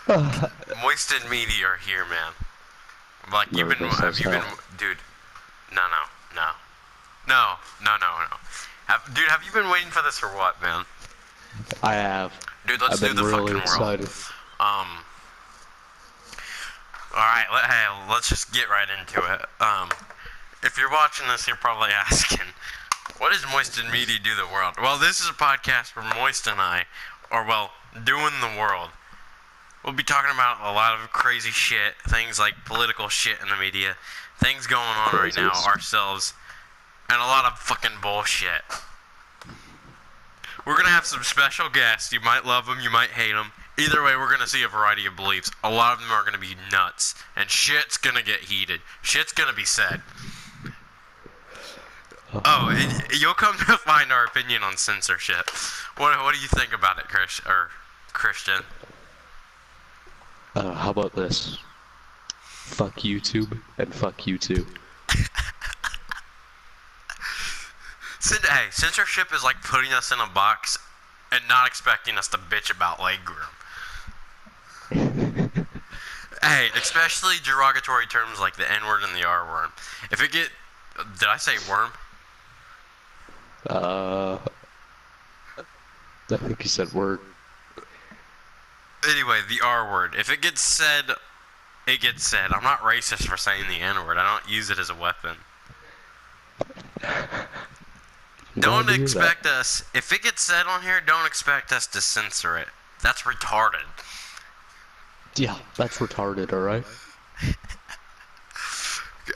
Moist and Meaty are here, man. Like, Nervous have as you been, hell. dude, no, no, no. No, no, no, no. Dude, have you been waiting for this or what, man? I have. Dude, let's I've do been the fucking really world. excited. Um, alright, let's just get right into it. If you're watching this, you're probably asking, what does Moist and Meaty do the world? Well, this is a podcast where Moist and I, or well, doing the world. We'll be talking about a lot of crazy shit, things like political shit in the media, things going on right now, Craziest. ourselves, and a lot of fucking bullshit. We're gonna have some special guests. You might love them, you might hate them. Either way, we're gonna see a variety of beliefs. A lot of them are gonna be nuts, and shit's gonna get heated. Shit's gonna be said. Oh, and you'll come to find our opinion on censorship. What do you think about it, Christian? How about this? Fuck YouTube and fuck you too. Hey, censorship is like putting us in a box and not expecting us to bitch about legroom. Hey, especially derogatory terms like the N-word and the R-word. If it get... Did I say worm? I think you said word. Anyway, the R-word. If it gets said, it gets said. I'm not racist for saying the N-word. I don't use it as a weapon. Don't expect us... If it gets said on here, don't expect us to censor it. That's retarded. Yeah, that's retarded, alright?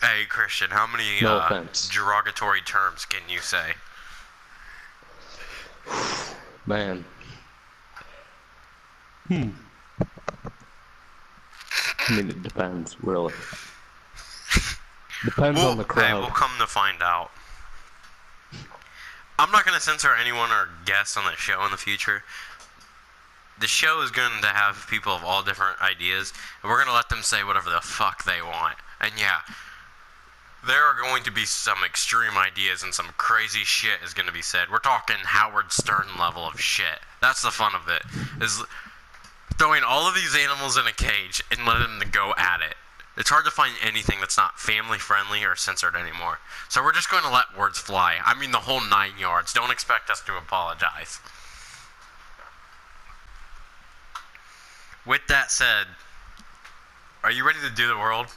Hey, Christian, how many No offense. derogatory terms can you say? Man. I mean, it depends, really. Depends on the crowd. Hey, we'll come to find out. I'm not going to censor anyone or guests on the show in the future. The show is going to have people of all different ideas, and we're going to let them say whatever the fuck they want. And yeah, there are going to be some extreme ideas and some crazy shit is going to be said. We're talking Howard Stern level of shit. That's the fun of it, is throwing all of these animals in a cage and letting them go at it. It's hard to find anything that's not family friendly or censored anymore. So we're just going to let words fly. I mean the whole 9 yards. Don't expect us to apologize. With that said, are you ready to do the world?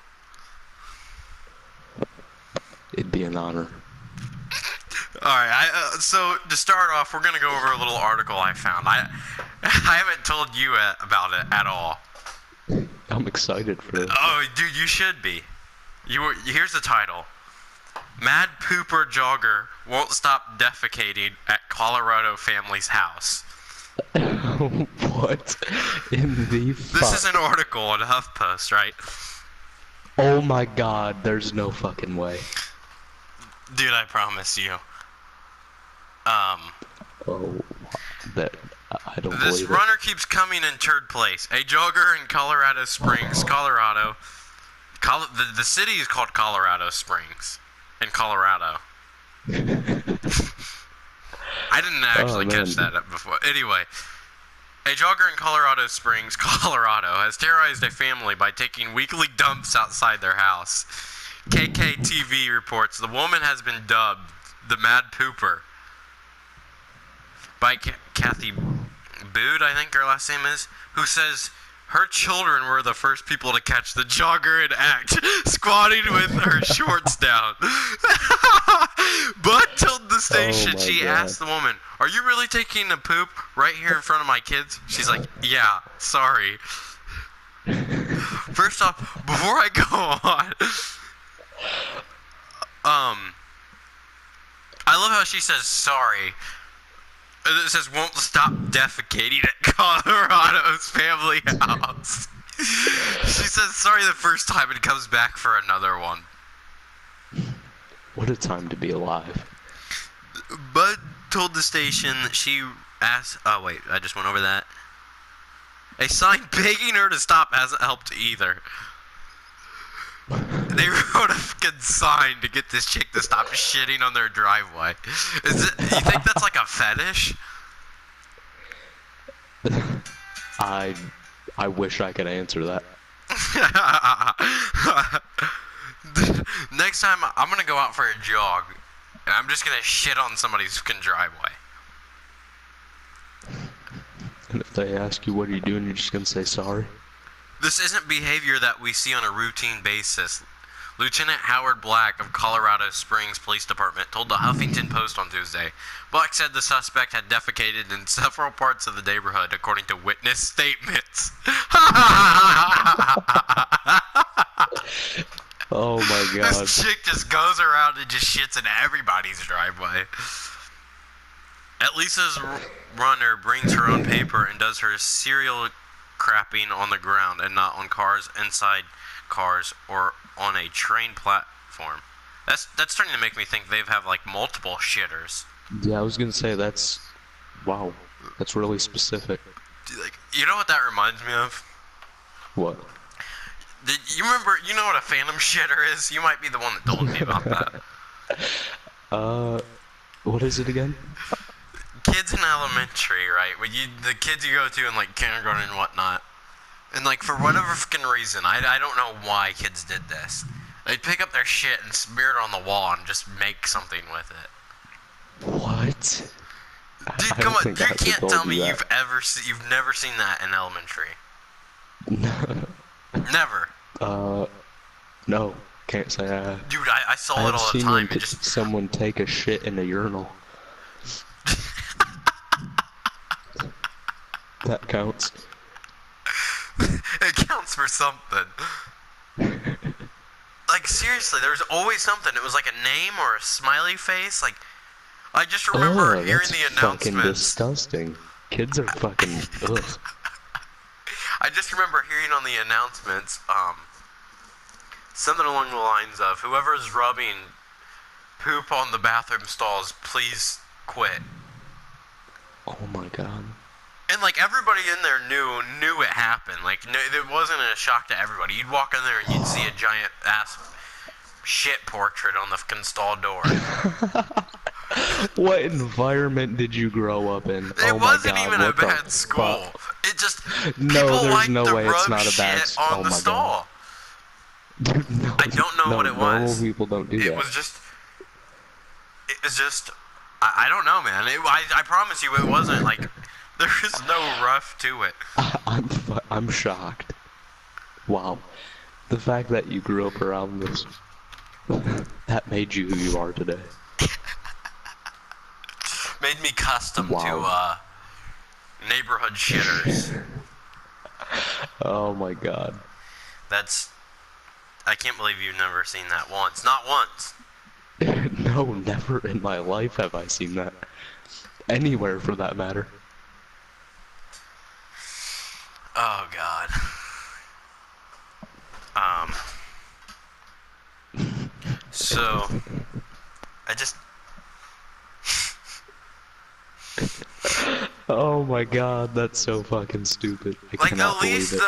It'd be an honor. Alright, so to start off, we're going to go over a little article I found. I haven't told you about it at all. I'm excited for this. Oh, dude, you should be. Here's the title. Mad pooper jogger won't stop defecating at Colorado family's house. What in the fuck? This is an article on HuffPost, right? Oh my god, there's no fucking way. Dude, I promise you. Oh, that I don't This believe runner keeps coming in third place. A jogger in Colorado Springs, Colorado. The city is called Colorado Springs in Colorado. I didn't actually catch that before. Anyway, a jogger in Colorado Springs, Colorado, has terrorized a family by taking weekly dumps outside their house. KKTV reports the woman has been dubbed the Mad Pooper by Kathy Bood, I think her last name is, who says her children were the first people to catch the jogger in act, squatting with her shorts down. Bud told the station, she asked the woman, "Are you really taking a poop right here in front of my kids?" She's like, "Yeah, sorry." First off, before I go on, I love how she says sorry. It says won't stop defecating at Colorado's family house. She says sorry the first time and comes back for another one. What a time to be alive. Bud told the station she asked... Oh, wait. I just went over that. A sign begging her to stop hasn't helped either. They wrote a fucking sign to get this chick to stop shitting on their driveway. You think that's like a fetish? I I wish I could answer that. Next time, I'm gonna go out for a jog, and I'm just gonna shit on somebody's fucking driveway. And if they ask you what are you doing, you're just gonna say sorry. This isn't behavior that we see on a routine basis. Lieutenant Howard Black of Colorado Springs Police Department told the Huffington Post on Tuesday. Black said the suspect had defecated in several parts of the neighborhood, according to witness statements. Oh my god. This chick just goes around and just shits in everybody's driveway. At Lisa's runner brings her own paper and does her serial crapping on the ground and not on cars, inside cars, or on a train platform. That's starting to make me think they have like multiple shitters. Yeah, I was gonna say that's... Wow. That's really specific. Like, you know what that reminds me of? What? You know what a phantom shitter is? You might be the one that told me about that. What is it again? Kids in elementary, right? The kids you go to in like kindergarten and whatnot. And like for whatever fucking reason, I don't know why kids did this. They'd pick up their shit and smear it on the wall and just make something with it. What? Dude, come on! You can't tell me you've never seen that in elementary. Never. No, can't say I have. Dude, I saw it all the time. I've seen someone take a shit in a urinal. That counts. It counts for something. Like, seriously, there was always something. It was like a name or a smiley face. Like, I just remember hearing the announcements. Fucking disgusting. Kids are fucking ugh. I just remember hearing on the announcements, something along the lines of, whoever's rubbing poop on the bathroom stalls, please quit. Oh my god. And like everybody in there knew it happened. Like it wasn't a shock to everybody. You'd walk in there and you'd see a giant ass shit portrait on the fucking stall door. What environment did you grow up in? It wasn't even a bad school. It just no, there's no way it's not a bad school on the stall. Dude, no, I don't know what it was. Normal people don't do that. It was just. I don't know, man. I promise you, it wasn't like. There is no rough to it. I'm shocked. Wow. The fact that you grew up around this, that made you who you are today. Made me custom to neighborhood shitters. Oh my god. I can't believe you've never seen that once. Not once. No, never in my life have I seen that. Anywhere for that matter. Oh god. So I just Oh my god, that's so fucking stupid. Like at least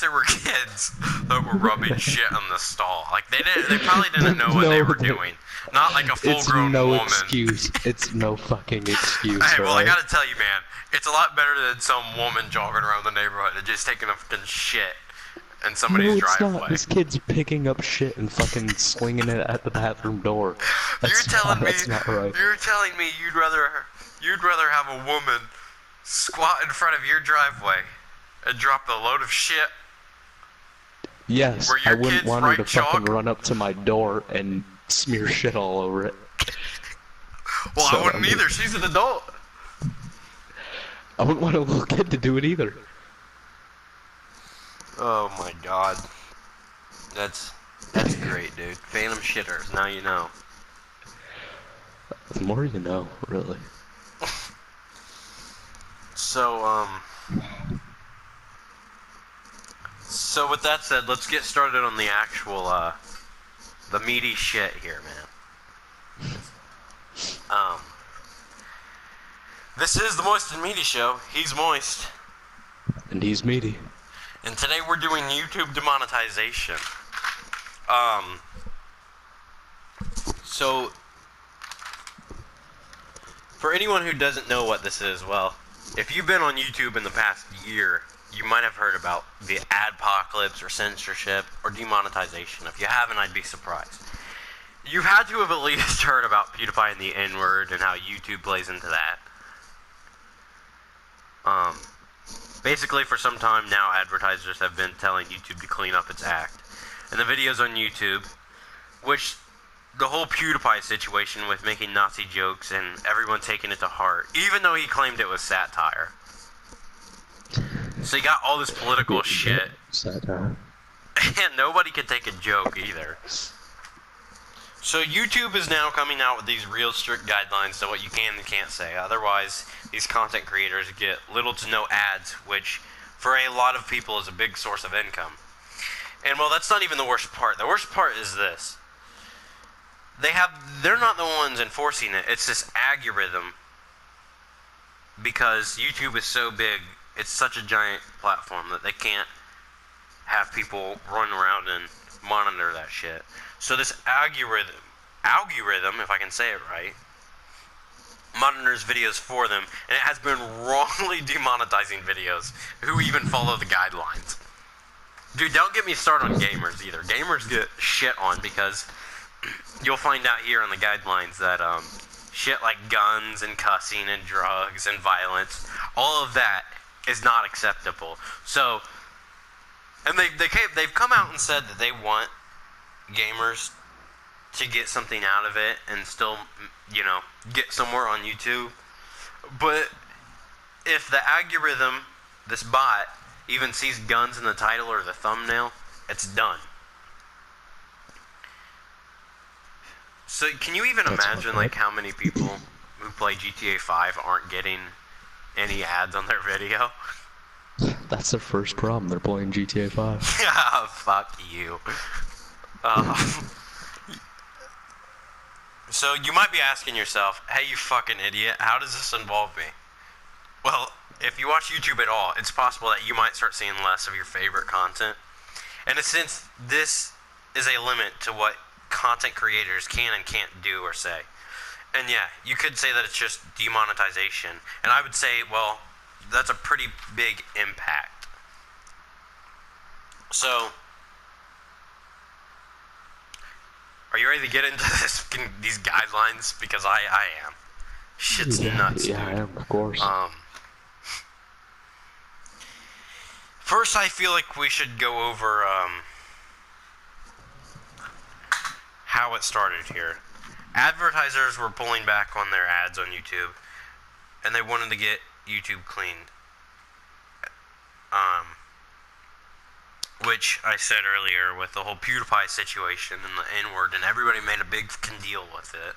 there were kids that were rubbing shit on the stall. Like they probably didn't know what they were doing. Not like a full-grown woman. It's no fucking excuse. Hey, well, I gotta tell you, man, it's a lot better than some woman jogging around the neighborhood and just taking a fucking shit in somebody's driveway. Not. This kid's picking up shit and fucking slinging it at the bathroom door. That's not right. You're telling me you'd rather have a woman squat in front of your driveway and drop a load of shit? Yes, I wouldn't want her to fucking run up to my door and smear shit all over it. Well, I wouldn't either. She's an adult. I wouldn't want a little kid to do it either. Oh my god. That's great, dude. Phantom shitters, now you know. The more you know, really. So with that said, let's get started on the actual, the meaty shit here, man. This is the Moist and Meaty Show. He's Moist. And he's Meaty. And today we're doing YouTube demonetization. So, for anyone who doesn't know what this is, well, if you've been on YouTube in the past year, you might have heard about the adpocalypse or censorship or demonetization. If you haven't, I'd be surprised. You had to have at least heard about PewDiePie and the N-word and how YouTube plays into that. Basically, for some time now, advertisers have been telling YouTube to clean up its act. And the videos on YouTube, which the whole PewDiePie situation with making Nazi jokes and everyone taking it to heart, even though he claimed it was satire. So you got all this political shit. Satire. And nobody can take a joke either. So YouTube is now coming out with these real strict guidelines to what you can and can't say. Otherwise, these content creators get little to no ads, which for a lot of people is a big source of income. And well, that's not even the worst part. The worst part is this. They're not the ones enforcing it. It's this algorithm. Because YouTube is so big, it's such a giant platform that they can't have people run around and monitor that shit. So this algorithm, if I can say it right, monitors videos for them, and it has been wrongly demonetizing videos who even follow the guidelines. Dude, don't get me started on gamers either. Gamers get shit on because you'll find out here on the guidelines that shit like guns and cussing and drugs and violence, all of that is not acceptable. So, and they've come out and said that they want gamers to get something out of it and still, you know, get somewhere on YouTube. But if the algorithm, this bot, even sees guns in the title or the thumbnail, it's done. So can you even imagine like how many people who play GTA 5 aren't getting any ads on their video? That's their first problem. They're playing GTA 5. Yeah, fuck you. So you might be asking yourself, hey, you fucking idiot, how does this involve me? Well, if you watch YouTube at all, it's possible that you might start seeing less of your favorite content. And since this is a limit to what content creators can and can't do or say. And yeah, you could say that it's just demonetization. And I would say, well, that's a pretty big impact. So, are you ready to get into these guidelines? Because I am. Shit's nuts, Yeah, dude. I am, of course. First, I feel like we should go over how it started here. Advertisers were pulling back on their ads on YouTube, and they wanted to get YouTube cleaned. Which I said earlier with the whole PewDiePie situation and the N-word, and everybody made a big fucking deal with it.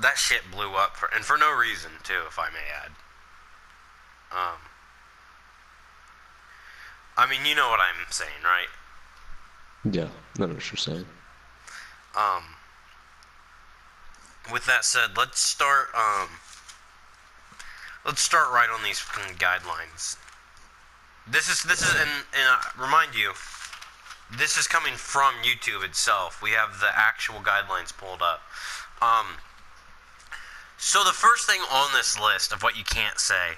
That shit blew up, for no reason, too, if I may add. I mean, you know what I'm saying, right? Yeah, I know what you're saying. With that said, let's start right on these fucking guidelines. This is and remind you, this is coming from YouTube itself. We have the actual guidelines pulled up. So the first thing on this list of what you can't say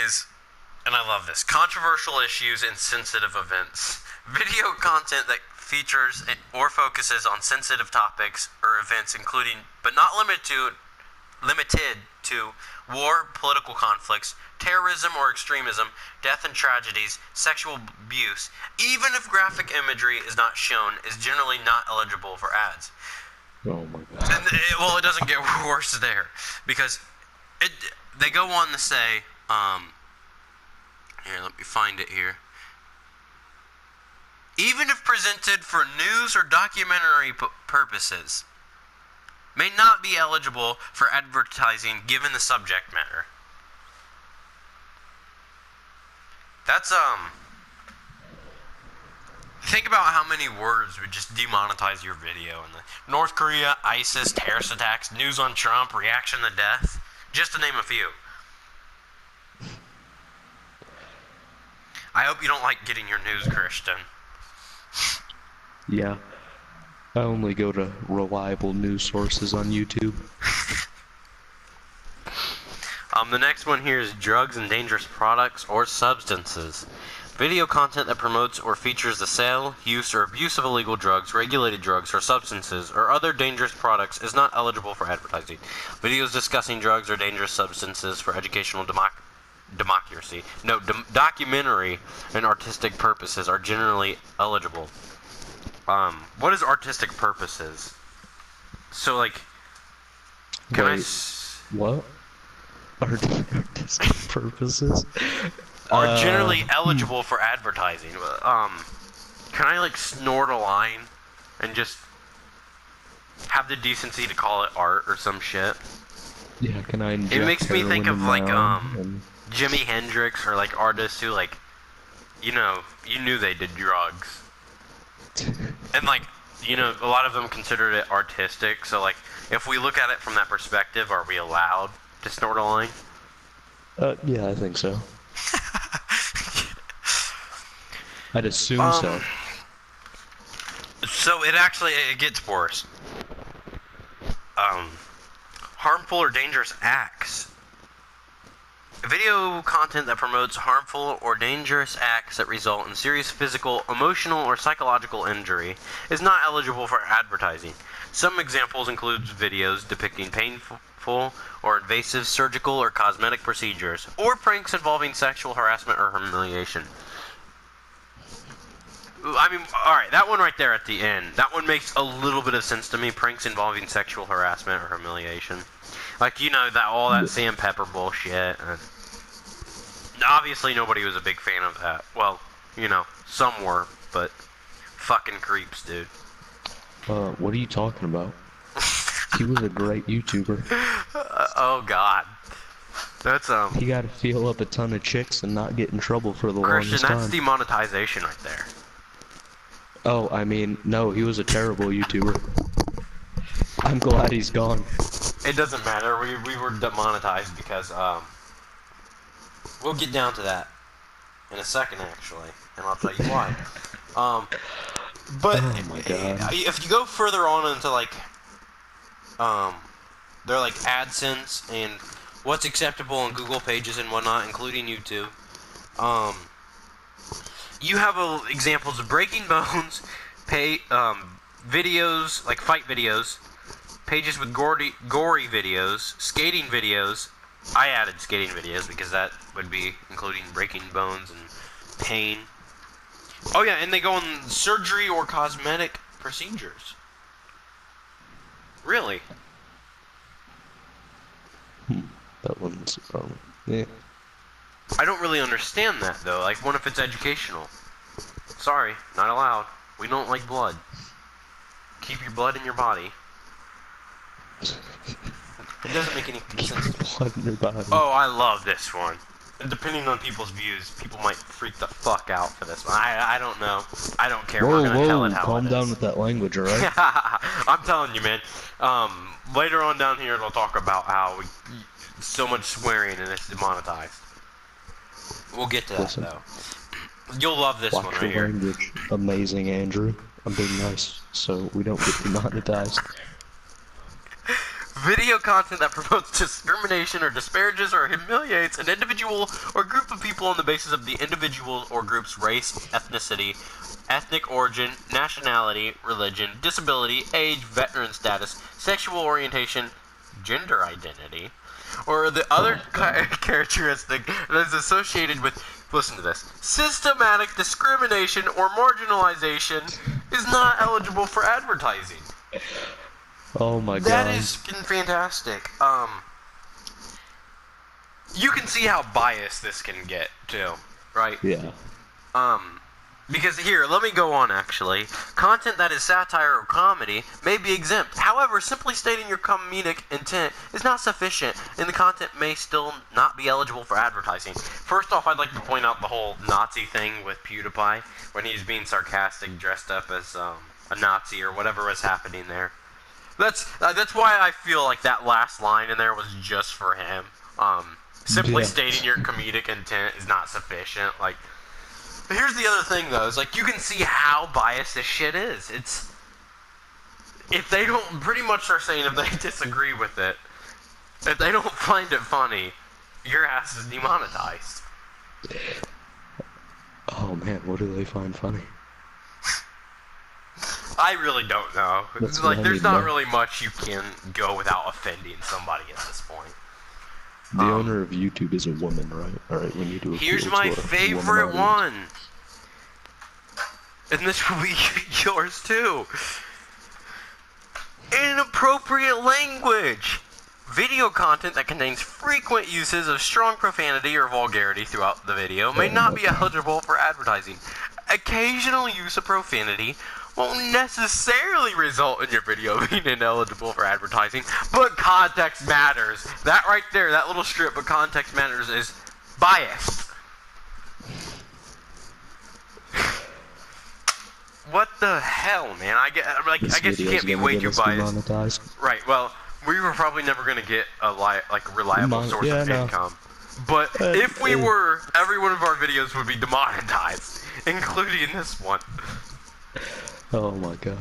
is, and I love this, controversial issues and sensitive events. Video content that features or focuses on sensitive topics or events, including but not limited to war, political conflicts, terrorism or extremism, death and tragedies, sexual abuse, even if graphic imagery is not shown, is generally not eligible for ads. Oh my god. And well, it doesn't get worse there, because they go on to say, here, let me find it here. Even if presented for news or documentary purposes, may not be eligible for advertising given the subject matter. That's, think about how many words would just demonetize your video. In the North Korea, ISIS, terrorist attacks, news on Trump, reaction to death, just to name a few. I hope you don't like getting your news, Christian. Yeah. I only go to reliable news sources on YouTube. The next one here is drugs and dangerous products or substances. Video content that promotes or features the sale, use, or abuse of illegal drugs, regulated drugs, or substances, or other dangerous products is not eligible for advertising. Videos discussing drugs or dangerous substances for educational documentary and artistic purposes are generally eligible. What is artistic purposes? So, like, can Wait, what? Artistic purposes? Are generally eligible for advertising. Can I, like, snort a line and just have the decency to call it art or some shit? Yeah, can I inject It makes me think of, like, and... Jimi Hendrix or, like, artists who, like, you know, you knew they did drugs. And, like, you know, a lot of them considered it artistic, so, like, if we look at it from that perspective, are we allowed to snort a line? Yeah, I think so. I'd assume so. So it gets worse. Harmful or dangerous acts. Video content that promotes harmful or dangerous acts that result in serious physical, emotional, or psychological injury is not eligible for advertising. Some examples include videos depicting painful or invasive surgical or cosmetic procedures, or pranks involving sexual harassment or humiliation. I mean, alright, that one right there at the end, that one makes a little bit of sense to me, pranks involving sexual harassment or humiliation. Like, you know, all that sandpaper bullshit. Obviously, nobody was a big fan of that. Well, you know, some were, but fucking creeps, dude. What are you talking about? He was a great YouTuber. Oh, God. That's, He got to feel up a ton of chicks and not get in trouble for the Christian, longest time. that's demonetization right there. Oh, I mean, no, he was a terrible YouTuber. I'm glad he's gone. It doesn't matter. We were demonetized because, we'll get down to that in a second, actually, and I'll tell you why. But oh my God. If you go further on into, like, they're like AdSense and what's acceptable on Google pages and whatnot, including YouTube. You have examples of breaking bones, videos, like fight videos, pages with gory videos, skating videos. I added skating videos because that would be including breaking bones and pain. Oh yeah, and they go on surgery or cosmetic procedures. Really? That one's, yeah. I don't really understand that, though. Like, what if it's educational? Sorry, not allowed. We don't like blood. Keep your blood in your body. It doesn't make any sense. Keep your blood in your body. Oh, I love this one. And depending on people's views, people might freak the fuck out for this one. I don't know. I don't care. We're gonna tell it how calm it down is. with that language, alright? I'm telling you, man. Later on down here, it'll talk about how so much swearing and it's demonetized. We'll get to that, though. You'll love this one Watch right your here. language. Amazing, Andrew. I'm being nice, so we don't get demonetized. Video content that promotes discrimination or disparages or humiliates an individual or group of people on the basis of the individual or group's race, ethnicity, ethnic origin, nationality, religion, disability, age, veteran status, sexual orientation, gender identity, or the other characteristic that is associated with, listen to this, systematic discrimination or marginalization is not eligible for advertising. Oh my God. That is fantastic. You can see how biased this can get, too, right? Yeah. Because here, let me go on, actually. Content that is satire or comedy may be exempt. However, simply stating your comedic intent is not sufficient, and the content may still not be eligible for advertising. First off, I'd like to point out the whole Nazi thing with PewDiePie, when he's being sarcastic, dressed up as a Nazi or whatever was happening there. That's why I feel like that last line in there was just for him. Simply stating your comedic intent is not sufficient. Like, here's the other thing, though. Is like you can see how biased this shit is. It's if they don't pretty much are saying if they disagree with it, if they don't find it funny, your ass is demonetized. Oh man, what do they find funny? I really don't know. That's Like, what I there's need to not know. really much you can go without offending somebody at this point. The owner of YouTube is a woman, right? Alright, we need to appeal Here's to my our favorite woman audience. one. And this will be yours too. Inappropriate language. Video content that contains frequent uses of strong profanity or vulgarity throughout the video may not be eligible for advertising. Occasional use of profanity won't necessarily result in your video being ineligible for advertising, but context matters. That right there, that little strip, but context matters, is biased. What the hell, man? I guess you can't be way too biased. Right. Well, we were probably never gonna get a reliable source of income. But if we were, every one of our videos would be demonetized, including this one. Oh my god.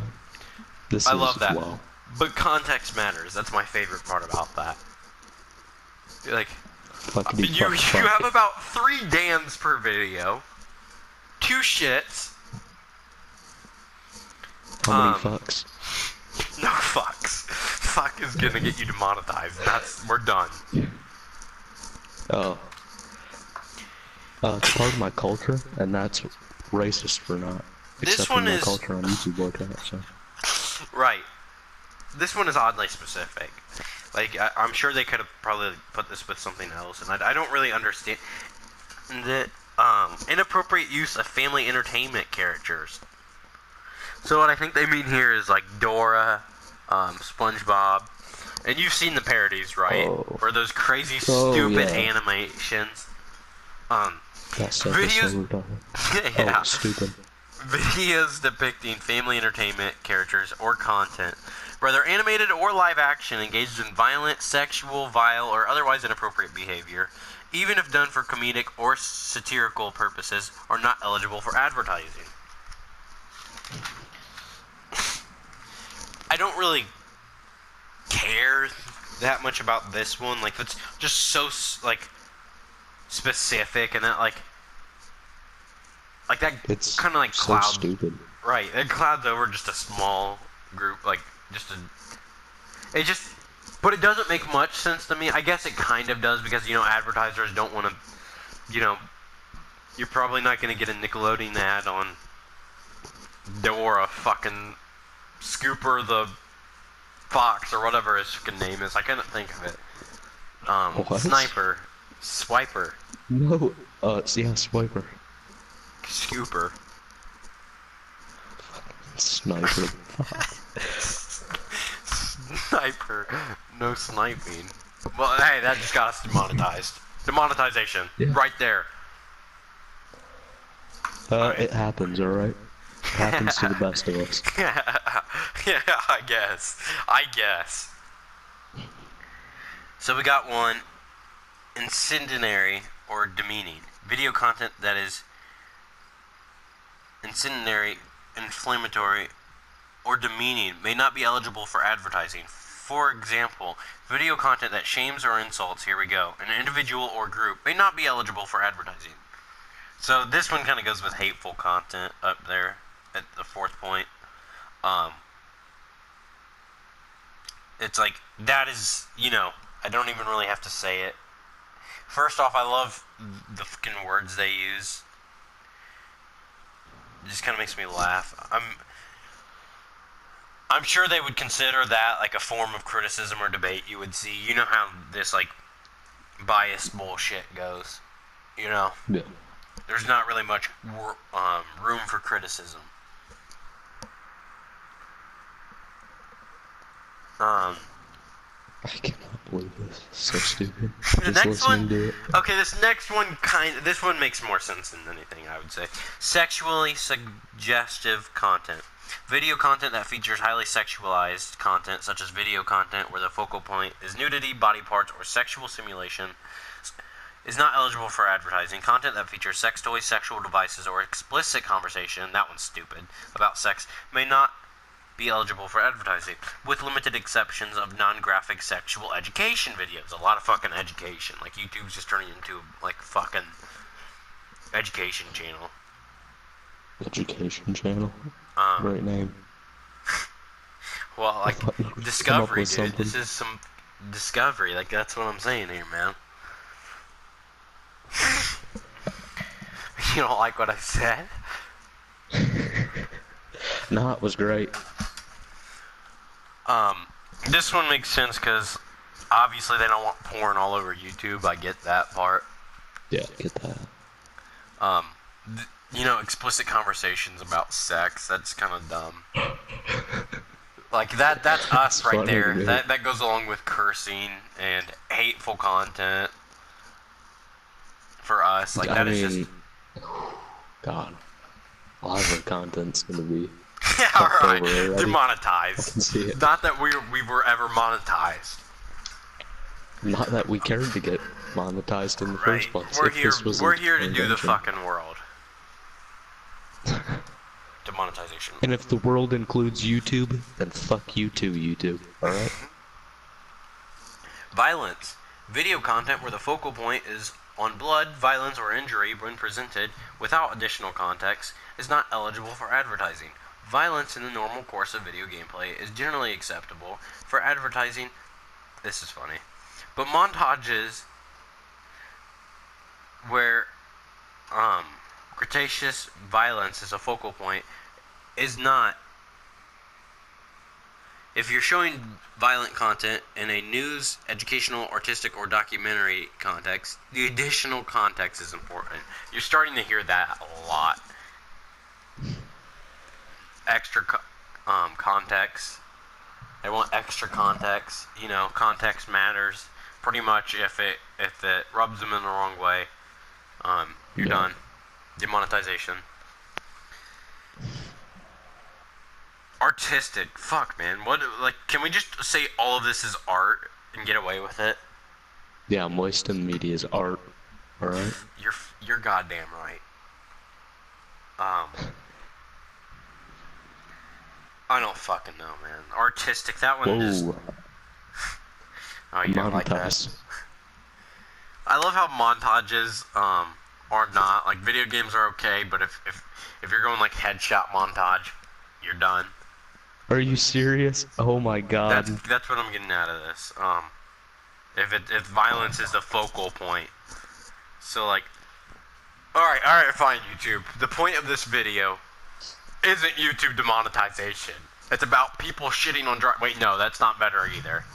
I love that. Wow. But context matters. That's my favorite part about that. Like, you have about 3 damns per video, 2 shits. How many fucks? No fucks. Fuck is gonna get you demonetized. We're done. Oh. It's part of my culture, and that's racist for not accepting my culture on YouTube like that, so. Right. This one is oddly specific. Like, I'm sure they could have probably put this with something else, and I don't really understand the inappropriate use of family entertainment characters. So what I think they mean here is like Dora, SpongeBob, and you've seen the parodies, right? Oh. Or those crazy, stupid animations. Videos. Yeah. Oh, stupid. Videos depicting family entertainment characters or content, whether animated or live action, engaged in violent, sexual, vile, or otherwise inappropriate behavior, even if done for comedic or satirical purposes, are not eligible for advertising. I don't really care that much about this one. Like, it's just so specific, and that that it's kind of like so clouds. Stupid. Right, it clouds over just a small group, but it doesn't make much sense to me. I guess it kind of does, because advertisers don't want to, you're probably not going to get a Nickelodeon ad on Dora fucking Scooper the Fox or whatever his fucking name is. I couldn't think of it. Swiper. No, Swiper. Scooper. Sniper. Sniper. No sniping. Well, hey, that just got us demonetized. Demonetization. Yeah. Right there. Right. It happens, alright? It happens to the best of us. Yeah, I guess. So we got one. Incendiary or demeaning. Video content that is incendiary, inflammatory, or demeaning may not be eligible for advertising. For example, video content that shames or insults, here we go, an individual or group may not be eligible for advertising. So this one kind of goes with hateful content up there at the 4th point. It's like, that is, I don't even really have to say it. First off, I love the fucking words they use. It just kind of makes me laugh. I'm sure they would consider that like a form of criticism or debate. You would see, you know how this like biased bullshit goes. Yeah. There's not really much room for criticism. I cannot believe this. It's so stupid. The next one. Okay, this next one this one makes more sense than anything, I would say. Sexually suggestive content. Video content that features highly sexualized content, such as video content where the focal point is nudity, body parts, or sexual simulation, is not eligible for advertising. Content that features sex toys, sexual devices, or explicit conversation, that one's stupid, about sex, may not be eligible for advertising, with limited exceptions of non-graphic sexual education videos. A lot of fucking education. Like, YouTube's just turning into, like, fucking education channel. Education channel. Great name. Well, like, Discovery, dude. Something. This is some Discovery. Like, that's what I'm saying here, man. You don't like what I said? No, it was great. This one makes sense because obviously they don't want porn all over YouTube. I get that part. Yeah, get that. You know, explicit conversations about sex. That's kind of dumb. Like that's us right there. That goes along with cursing and hateful content. For us, like that is just. God, a lot of our content's gonna be. Yeah, right. Demonetized. Not that we were ever monetized. Not that we cared to get monetized in the first place. We're here to do the fucking world. Demonetization. And if the world includes YouTube, then fuck you too, YouTube. Alright? Violence. Video content where the focal point is on blood, violence, or injury when presented without additional context is not eligible for advertising. Violence in the normal course of video gameplay is generally acceptable for advertising. This is funny. But montages where gratuitous violence is a focal point is not. If you're showing violent content in a news, educational, artistic, or documentary context, the additional context is important. You're starting to hear that a lot. Extra context. They want extra context. You know, context matters. Pretty much, if it rubs them in the wrong way, you're done. Demonetization. Artistic. Fuck, man. What? Like, can we just say all of this is art and get away with it? Yeah, Moist and Meaty is art. Alright? You're goddamn right. I don't fucking know, man. Artistic. That one just. Oh, you don't like that? I love how montages are not like video games are okay, but if you're going like headshot montage, you're done. Are you serious? Oh my god. That's what I'm getting out of this. If violence is the focal point, so like, all right, fine, YouTube. The point of this video isn't YouTube demonetization. It's about people shitting on Wait, no, that's not better either.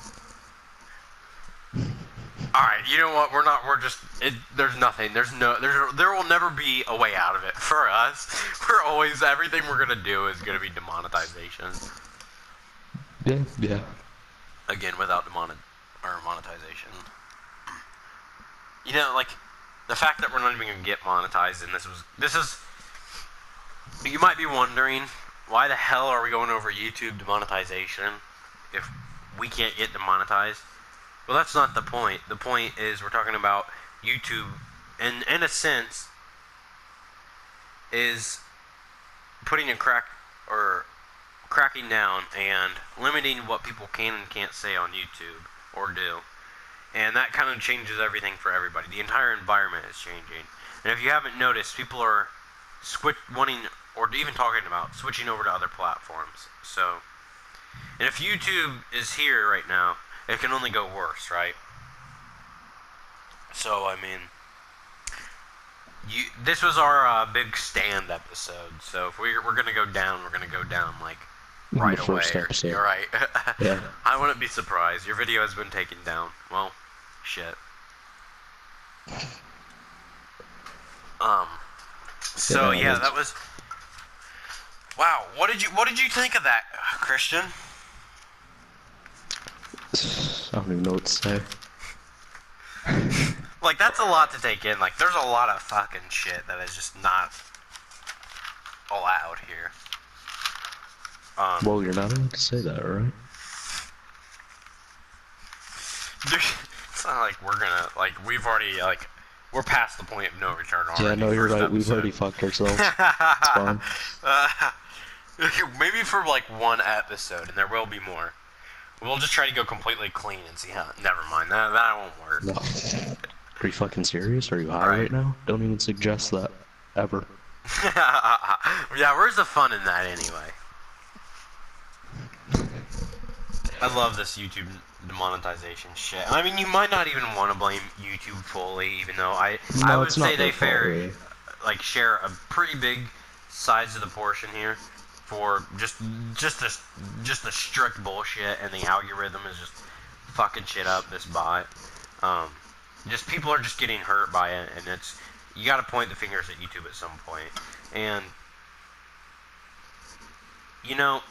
Alright, you know what? There's nothing. There will never be a way out of it. For us, everything we're gonna do is gonna be demonetization. Yeah. Again, without monetization. You know, like, the fact that we're not even gonna get monetized, and this is, you might be wondering, why the hell are we going over YouTube demonetization if we can't get demonetized? Well, that's not the point. The point is we're talking about YouTube, and in a sense, is putting cracking down and limiting what people can and can't say on YouTube or do. And that kind of changes everything for everybody. The entire environment is changing. And if you haven't noticed, people are wanting, or even talking about, switching over to other platforms. So, and if YouTube is here right now, it can only go worse, right? So, I mean, this was our big stand episode. So if we're gonna go down, we're gonna go down like right away. You're right. Yeah. I wouldn't be surprised. Your video has been taken down. Well, shit. So yeah, that was. Wow. What did you think of that, Christian? I don't even know what to say. Like, that's a lot to take in. Like, there's a lot of fucking shit that is just not allowed here. Well, you're not allowed to say that, right? Dude, it's not like we're gonna, like, we've already, like, we're past the point of no return already. Yeah, no, you're right. We've already fucked ourselves. It's fine. Maybe for like one episode, and there will be more. We'll just try to go completely clean and see how. Never mind, that won't work. No. Are you fucking serious? Are you high right now? Don't even suggest that. Ever. Yeah, where's the fun in that anyway? I love this YouTube demonetization shit. I mean, you might not even want to blame YouTube fully, even though I would say they share a pretty big size of the portion here for just the strict bullshit, and the algorithm is just fucking shit up this bot. Just people are just getting hurt by it, and you got to point the fingers at YouTube at some point. And you know,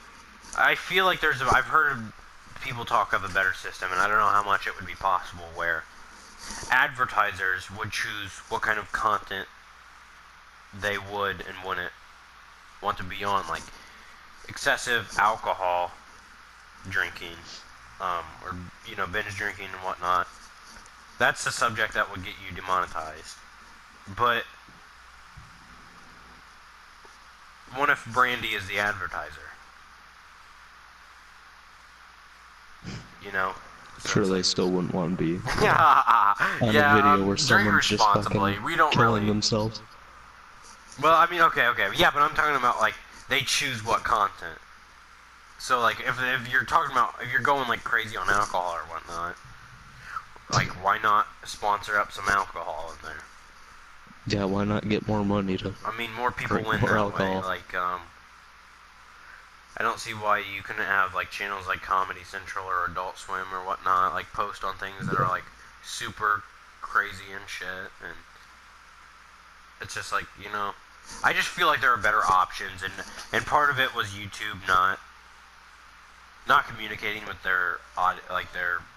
I feel like I've heard people talk of a better system, and I don't know how much it would be possible where advertisers would choose what kind of content they would and wouldn't want to be on, like excessive alcohol drinking, or binge drinking and whatnot. That's the subject that would get you demonetized. But what if Brandy is the advertiser? Sure, they still wouldn't want to be on a video where someone's just fucking killing themselves. Well, I mean, okay, yeah, but I'm talking about like they choose what content. So like if you're talking about if you're going like crazy on alcohol or whatnot, like why not sponsor up some alcohol in there? Yeah, why not get more money to? I mean, more people win that alcohol. Way. Like I don't see why you couldn't have like channels like Comedy Central or Adult Swim or whatnot like post on things that are like super crazy and shit, and it's just like I just feel like there are better options, and part of it was YouTube not communicating with their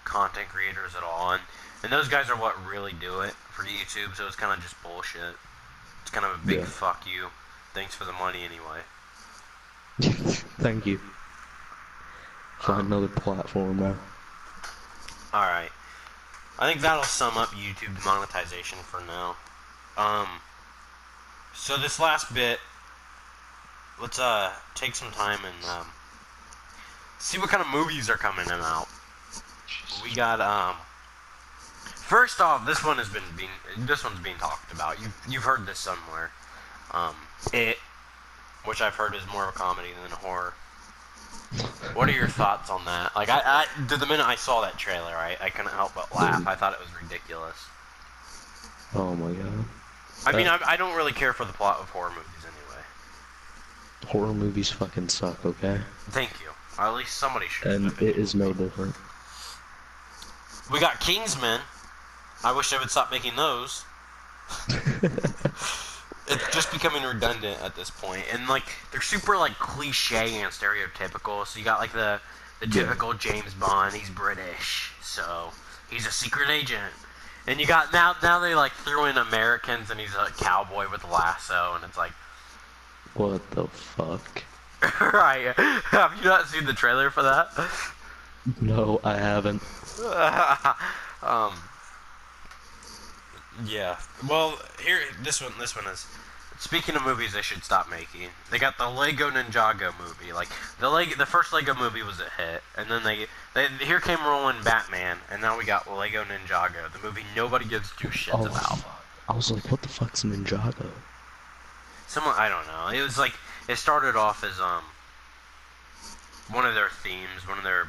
content creators at all, and those guys are what really do it for YouTube, so it's kind of just bullshit. It's kind of a big fuck you. Thanks for the money anyway. Thank you. Find another platform now. Alright. I think that'll sum up YouTube demonetization for now. So this last bit, let's take some time and see what kind of movies are coming out. We got first off, this one's being talked about. You've heard this somewhere. It, which I've heard is more of a comedy than a horror. What are your thoughts on that? Like, the minute I saw that trailer, I couldn't help but laugh. I thought it was ridiculous. Oh my god. I mean, I don't really care for the plot of horror movies anyway. Horror movies fucking suck, okay? Thank you. At least somebody should. And it is no different. We got Kingsman. I wish they would stop making those. It's just becoming redundant at this point, and like they're super like cliche and stereotypical. So you got like the typical James Bond. He's British, so he's a secret agent. And you got now they like threw in Americans, and he's a cowboy with a lasso, and it's like, what the fuck? Right? Have you not seen the trailer for that? No, I haven't. Yeah. Well, here this one is. Speaking of movies they should stop making, they got the Lego Ninjago movie. Like the first Lego movie was a hit, and then they here came rolling Batman, and now we got Lego Ninjago, the movie nobody gives two shits about. I was like, what the fuck's Ninjago? I don't know. It was like it started off as one of their themes, one of their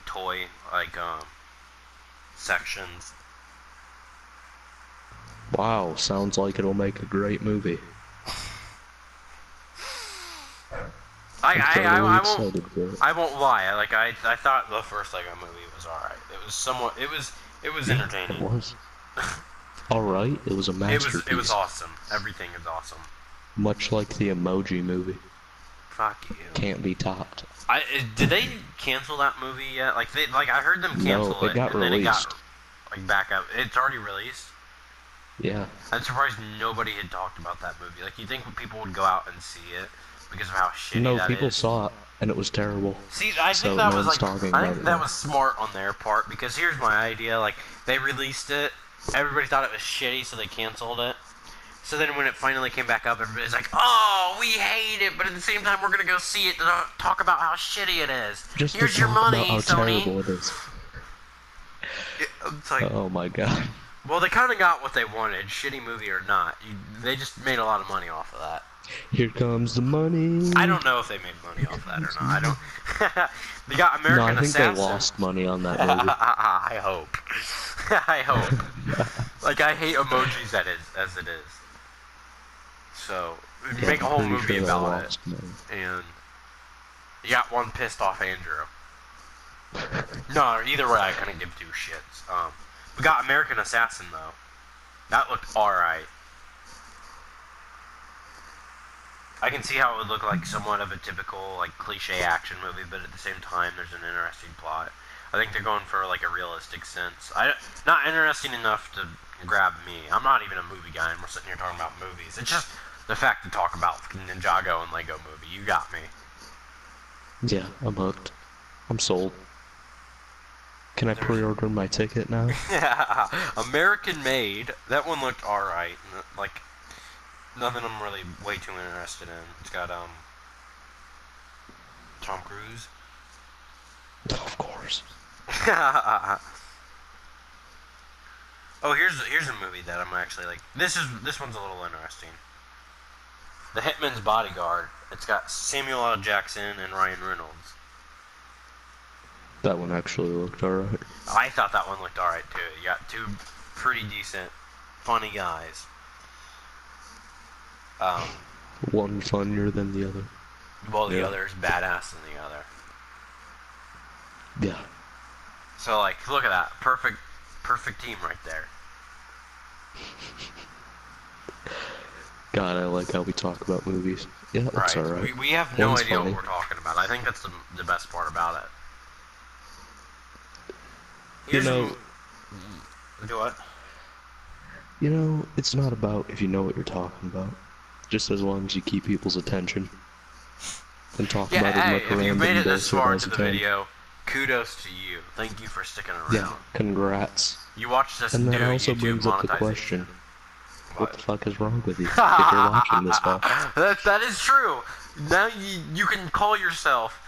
toy sections. Wow, sounds like it'll make a great movie. I won't lie. I thought the first Lego movie was alright. It was entertaining. It was. Alright, it was a masterpiece. It was awesome. Everything is awesome. Much like the Emoji movie. Fuck you. Can't be topped. Did they cancel that movie yet? I heard them cancel it got released. Then it got back up. It's already released. Yeah. I'm surprised nobody had talked about that movie. Like, you think people would go out and see it because of how shitty that is? No, people saw it, and it was terrible. See, I think that was smart on their part, because here's my idea. Like, they released it, everybody thought it was shitty, so they canceled it. So then when it finally came back up, everybody's like, "Oh, we hate it," but at the same time, we're gonna go see it to talk about how shitty it is. Just Here's to your talk money, about how Sony. terrible it is. It's like, Oh my god. well, they kind of got what they wanted, shitty movie or not. They just made a lot of money off of that. Here comes the money. I don't know if they made money off that or not. I don't. They got American No, I think Assassin. they lost money on that movie. I hope. I hope. Like, I hate emojis as it is. So, Yeah, make a whole I'm pretty movie sure they about it. lost money. And you got one pissed off Andrew. No, either way, I couldn't give two shits. We got American Assassin, though. That looked alright. I can see how it would look like somewhat of a typical, like, cliche action movie, but at the same time, there's an interesting plot. I think they're going for, like, a realistic sense. Not interesting enough to grab me. I'm not even a movie guy, and we're sitting here talking about movies. It's just the fact to talk about Ninjago and Lego Movie. You got me. Yeah, I'm hooked. I'm sold. Can I pre-order my ticket now? Yeah, American Made. That one looked alright. Like, nothing I'm really way too interested in. It's got, Tom Cruise. Of course. Oh, here's a movie that I'm actually like. This one's a little interesting. The Hitman's Bodyguard. It's got Samuel L. Jackson and Ryan Reynolds. That one actually looked alright. I thought that one looked alright too. You got two pretty decent, funny guys. One funnier than the other. Well, the other's badass than the other. Yeah. So, like, look at that. Perfect team right there. God, I like how we talk about movies. Yeah, it looks alright. We have no One's idea funny. what we're talking about. I think that's the best part about it. You know... Do what? You know, it's not about if you know what you're talking about. Just as long as you keep people's attention. And talk about as much if you random made it this bullshit far as into you the can. video, kudos to you. Thank you for sticking around. Yeah, congrats. You watched this And new that also YouTube brings up the monetization. question. What the fuck is wrong with you if you're watching this far? That is true. Now you can call yourself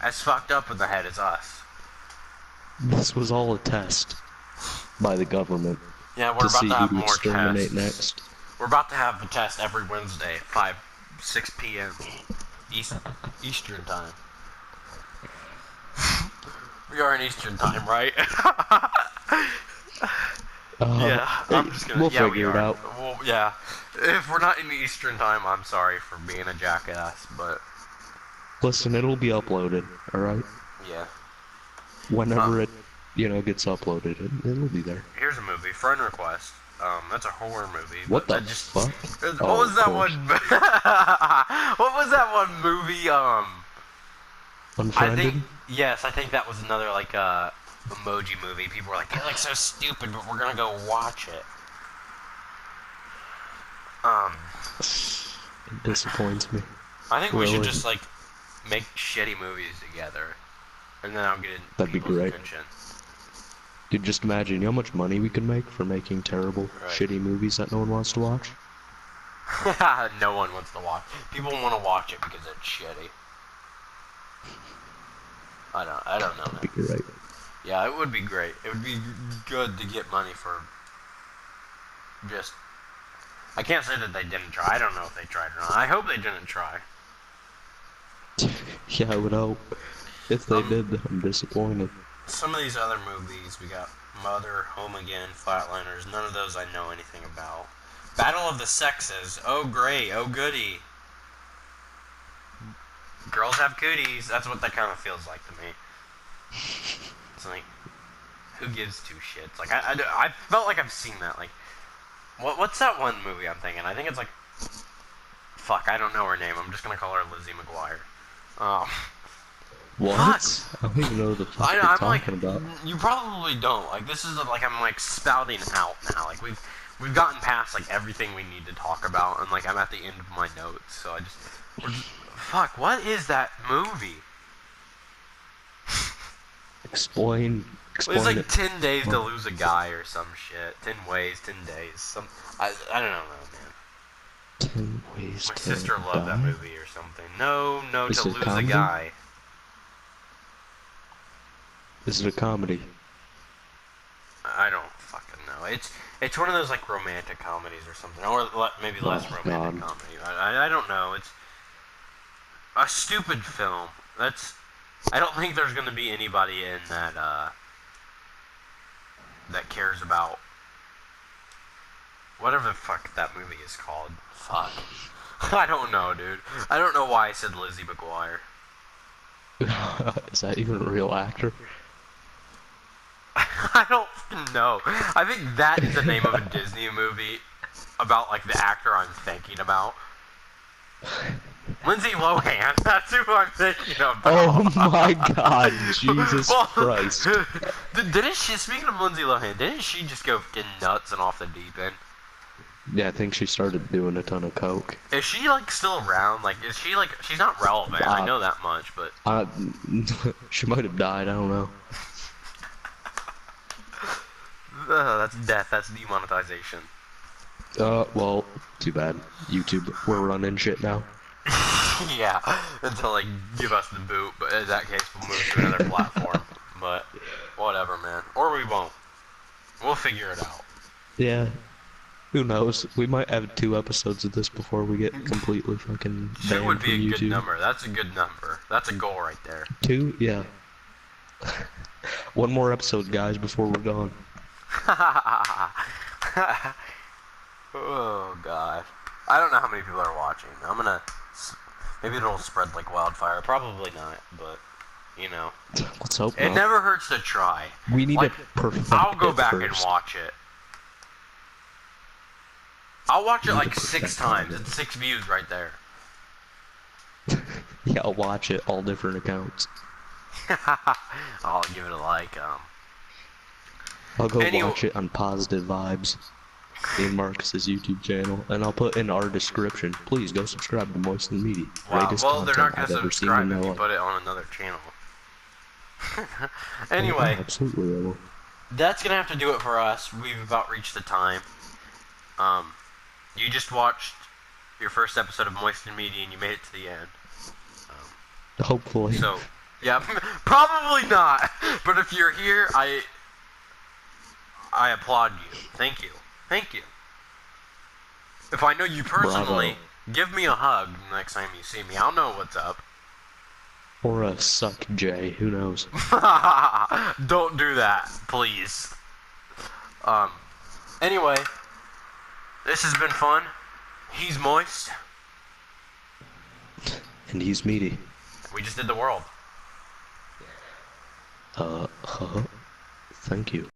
as fucked up in the head as us. This was all a test by the government Yeah, we're to about see to have who would more exterminate tests. next. We're about to have a test every Wednesday, 6 p.m. Eastern time. We are in Eastern time, right? Yeah, I'm just gonna. We'll yeah, figure we it are. out. Well, yeah. If we're not in the Eastern time, I'm sorry for being a jackass, but Listen, it'll be uploaded, alright? yeah. Whenever it, gets uploaded, it'll be there. Here's a movie, Friend Request. That's a horror movie. What the that just, fuck? What Oh, was of that course. one? What was that one movie? Unfriended? I think that was another like emoji movie. People were like, "You're like so stupid," but we're gonna go watch it. It disappoints me. I think we should Really? just like make shitty movies together, and then I'll get That'd be people's great. attention. Dude, just imagine how much money we could make for making terrible, Right. shitty movies that no one wants to watch. No one wants to watch. People want to watch it because it's shitty. I don't know. That'd be great. Yeah, it would be great. It would be good to get money for just... I can't say that they didn't try. I don't know if they tried or not. I hope they didn't try. Yeah, I would hope. If they did, then I'm disappointed. Some of these other movies, we got Mother, Home Again, Flatliners. None of those I know anything about. Battle of the Sexes. Oh, great. Oh, goody. Girls have cooties. That's what that kind of feels like to me. It's like, who gives two shits? Like, I felt like I've seen that. Like, what's that one movie I'm thinking? I think it's like, fuck, I don't know her name. I'm just gonna call her Lizzie McGuire. What? Fuck. I don't even know the fuck you're I'm talking like, about. you probably don't. Like, this is like I'm like spouting out now. Like we've gotten past like everything we need to talk about, and like I'm at the end of my notes. So fuck. What is that movie? Explain It's Explain like it. 10 days to lose a guy or some shit. 10 ways, 10 days. I don't know, man. 10 ways My to sister loved that die? movie or something. No, Is to it a lose a comedy? guy. Is it a comedy? I don't fucking know. It's one of those like romantic comedies or something, or maybe less Oh, romantic God. comedy. I don't know. It's a stupid film. I don't think there's gonna be anybody in that that cares about whatever the fuck that movie is called. Fuck. I don't know, dude. I don't know why I said Lizzie McGuire. Is that even a real actor? I don't know. I think that is the name of a Disney movie about like the actor I'm thinking about. Lindsay Lohan. That's who I'm thinking about. Oh my God, Jesus Well, Christ. Didn't she? Speaking of Lindsay Lohan, didn't she just go fucking nuts and off the deep end? Yeah, I think she started doing a ton of coke. Is she like still around? Like, is she like? She's not relevant. I know that much, but She might have died, I don't know. that's death. That's demonetization. Well, too bad. YouTube, we're running shit now. Yeah, until they give us the boot. But in that case, we'll move to another platform. But whatever, man. Or we won't. We'll figure it out. Yeah. Who knows? We might have 2 episodes of this before we get completely fucking 2 banned would from be a good YouTube. number. That's a good number. That's a goal right there. 2? Yeah. 1 more episode, guys, before we're gone. Oh god. I don't know how many people are watching. Maybe it'll spread like wildfire. Probably not, but you know. Let's hope It not. never hurts to try. We need Like, to perfect I'll go it back first. and watch it. I'll watch it We need like to 6 perfect times. it. It's 6 views right there. Yeah, I'll watch it, all different accounts. I'll give it a like. I'll go Anyway- watch it on Positive Vibes, in Marcus's YouTube channel, and I'll put in our description. Please go subscribe to Moist and Meaty. Wow. Greatest Well, they're not content gonna I've ever seen subscribe in if my you life. put it on another channel. Anyway. Yeah, absolutely, I will. That's gonna have to do it for us. We've about reached the time. You just watched your first episode of Moist and Meaty and you made it to the end. Hopefully. So, yeah, probably not. But if you're here, I applaud you. Thank you. Thank you. If I know you personally, give me a hug next time you see me. I'll know what's up. Or a suck J, who knows? Don't do that, please. Anyway, this has been fun. He's Moist. And he's Meaty. We just did the world. Thank you.